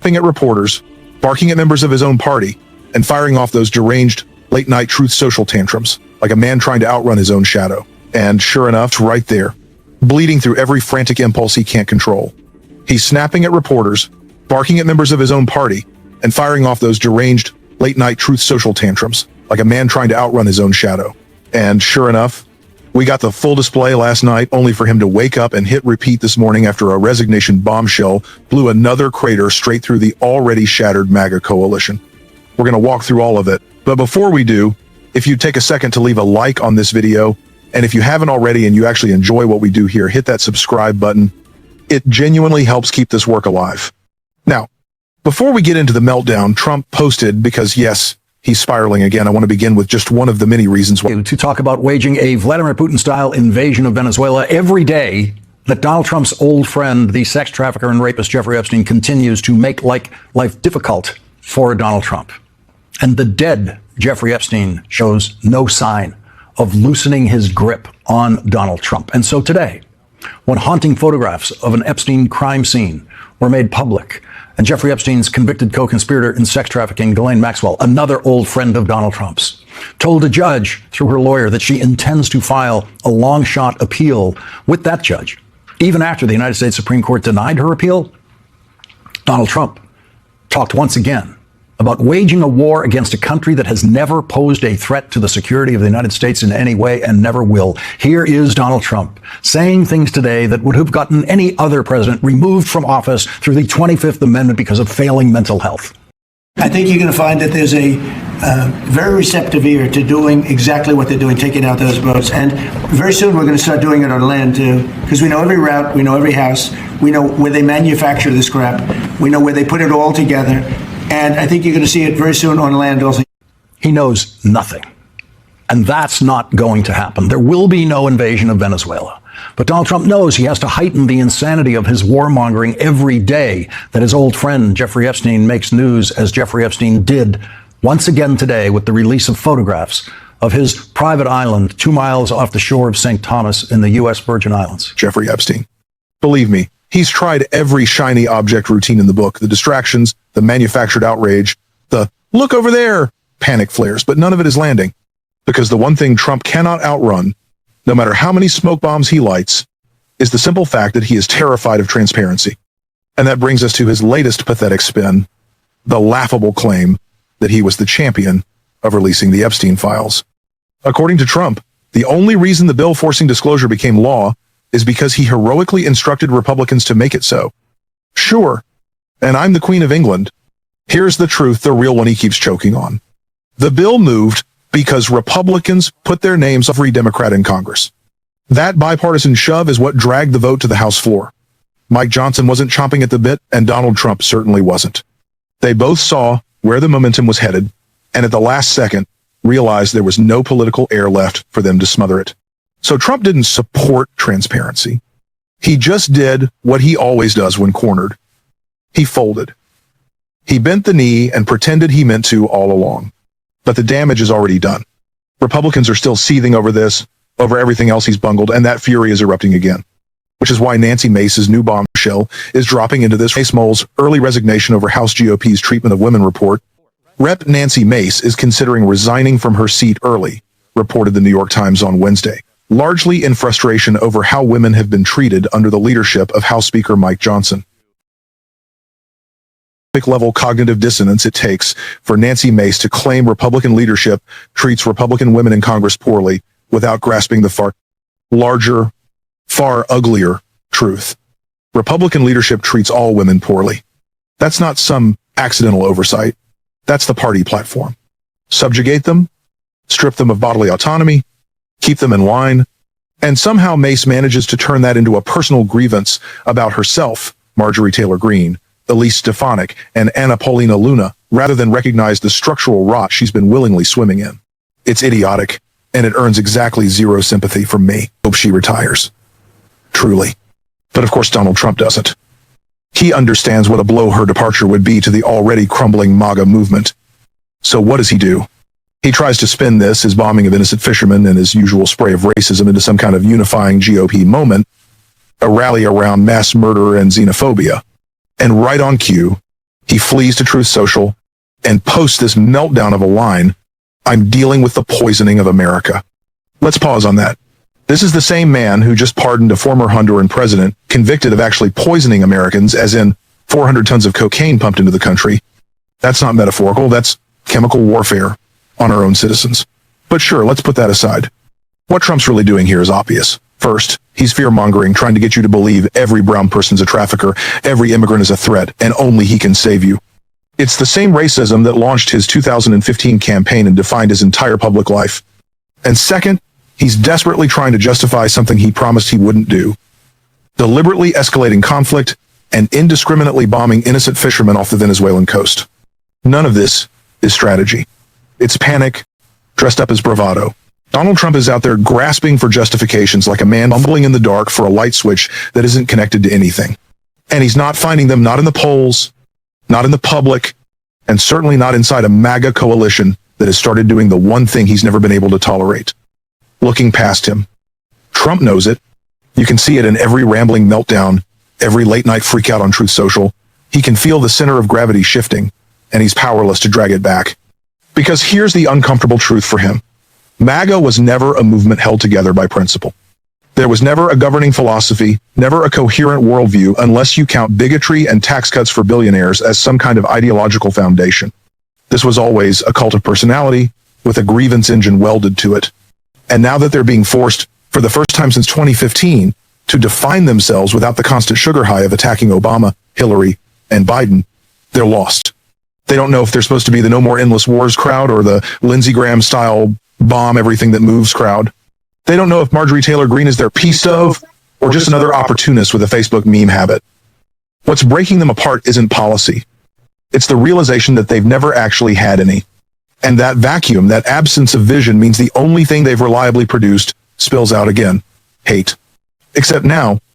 snapping at reporters, barking at members of his own party, and firing off those deranged late-night truth social tantrums, like a man trying to outrun his own shadow. And sure enough, right there, bleeding through every frantic impulse he can't control. He's snapping at reporters, barking at members of his own party, and firing off those deranged late-night truth social tantrums, like a man trying to outrun his own shadow. And sure enough, we got the full display last night, only for him to wake up and hit repeat this morning after a resignation bombshell blew another crater straight through the already shattered MAGA coalition. We're going to walk through all of it. But before we do, if you take a second to leave a like on this video, and if you haven't already and you actually enjoy what we do here, hit that subscribe button. It genuinely helps keep this work alive. Now, before we get into the meltdown, Trump posted, because yes, he's spiraling again, I want to begin with just one of the many reasons why. To talk about waging a Vladimir Putin-style invasion of Venezuela every day that Donald Trump's old friend, the sex trafficker and rapist Jeffrey Epstein, continues to make life difficult for Donald Trump. And the dead Jeffrey Epstein shows no sign of loosening his grip on Donald Trump. And so today, when haunting photographs of an Epstein crime scene were made public, and Jeffrey Epstein's convicted co-conspirator in sex trafficking, Ghislaine Maxwell, another old friend of Donald Trump's, told a judge through her lawyer that she intends to file a long-shot appeal with that judge, even after the United States Supreme Court denied her appeal, Donald Trump talked once again about waging a war against a country that has never posed a threat to the security of the United States in any way and never will. Here is Donald Trump saying things today that would have gotten any other president removed from office through the 25th Amendment because of failing mental health. I think you're going to find that there's a very receptive ear to doing exactly what they're doing, taking out those boats. And very soon we're going to start doing it on land too, because we know every route, we know every house, we know where they manufacture this crap, we know where they put it all together. And I think you're going to see it very soon on land also. He knows nothing. And that's not going to happen. There will be no invasion of Venezuela. But Donald Trump knows he has to heighten the insanity of his warmongering every day that his old friend Jeffrey Epstein makes news, as Jeffrey Epstein did once again today with the release of photographs of his private island 2 miles off the shore of St. Thomas in the U.S. Virgin Islands. Jeffrey Epstein. Believe me, he's tried every shiny object routine in the book, the distractions, the manufactured outrage, the look over there panic flares, but none of it is landing. Because the one thing Trump cannot outrun, no matter how many smoke bombs he lights, is the simple fact that he is terrified of transparency. And that brings us to his latest pathetic spin, the laughable claim that he was the champion of releasing the Epstein files. According to Trump, the only reason the bill forcing disclosure became law is because he heroically instructed Republicans to make it so. Sure, and I'm the Queen of England. Here's the truth, the real one he keeps choking on. The bill moved because Republicans put their names on every Democrat in Congress. That bipartisan shove is what dragged the vote to the House floor. Mike Johnson wasn't chomping at the bit, and Donald Trump certainly wasn't. They both saw where the momentum was headed, and at the last second, realized there was no political air left for them to smother it. So Trump didn't support transparency. He just did what he always does when cornered. He folded. He bent the knee and pretended he meant to all along. But the damage is already done. Republicans are still seething over this, over everything else he's bungled, and that fury is erupting again. Which is why Nancy Mace's new bombshell is dropping into this Mace Mole's early resignation over House GOP's treatment of women report. Rep. Nancy Mace is considering resigning from her seat early, reported the New York Times on Wednesday, largely in frustration over how women have been treated under the leadership of House Speaker Mike Johnson. Level cognitive dissonance it takes for Nancy Mace to claim Republican leadership treats Republican women in Congress poorly without grasping the far larger, far uglier truth. Republican leadership treats all women poorly. That's not some accidental oversight. That's the party platform. Subjugate them, strip them of bodily autonomy, keep them in line, and somehow Mace manages to turn that into a personal grievance about herself, Marjorie Taylor Greene, Elise Stefanik, and Anna Paulina Luna, rather than recognize the structural rot she's been willingly swimming in. It's idiotic, and it earns exactly zero sympathy from me. Hope she retires. Truly. But of course Donald Trump doesn't. He understands what a blow her departure would be to the already crumbling MAGA movement. So what does he do? He tries to spin this, his bombing of innocent fishermen and his usual spray of racism, into some kind of unifying GOP moment, a rally around mass murder and xenophobia. And right on cue, he flees to Truth Social and posts this meltdown of a line, "I'm dealing with the poisoning of America." Let's pause on that. This is the same man who just pardoned a former Honduran president convicted of actually poisoning Americans, as in 400 tons of cocaine pumped into the country. That's not metaphorical, that's chemical warfare on our own citizens. But sure, let's put that aside. What Trump's really doing here is obvious. First, he's fear-mongering, trying to get you to believe every brown person's a trafficker, every immigrant is a threat, and only he can save you. It's the same racism that launched his 2015 campaign and defined his entire public life. And second, he's desperately trying to justify something he promised he wouldn't do. Deliberately escalating conflict and indiscriminately bombing innocent fishermen off the Venezuelan coast. None of this is strategy. It's panic, dressed up as bravado. Donald Trump is out there grasping for justifications like a man fumbling in the dark for a light switch that isn't connected to anything. And he's not finding them, not in the polls, not in the public, and certainly not inside a MAGA coalition that has started doing the one thing he's never been able to tolerate: looking past him. Trump knows it. You can see it in every rambling meltdown, every late-night freakout on Truth Social. He can feel the center of gravity shifting, and he's powerless to drag it back. Because here's the uncomfortable truth for him. MAGA was never a movement held together by principle. There was never a governing philosophy, never a coherent worldview, unless you count bigotry and tax cuts for billionaires as some kind of ideological foundation. This was always a cult of personality with a grievance engine welded to it. And now that they're being forced, for the first time since 2015, to define themselves without the constant sugar high of attacking Obama, Hillary, and Biden, they're lost. They don't know if they're supposed to be the No More Endless Wars crowd or the Lindsey Graham-style bomb everything that moves crowd. They don't know if Marjorie Taylor Greene is their pea stove or just another opportunist with a Facebook meme habit. What's breaking them apart isn't policy. It's the realization that they've never actually had any. And that vacuum, that absence of vision, means the only thing they've reliably produced spills out again: hate. Except now,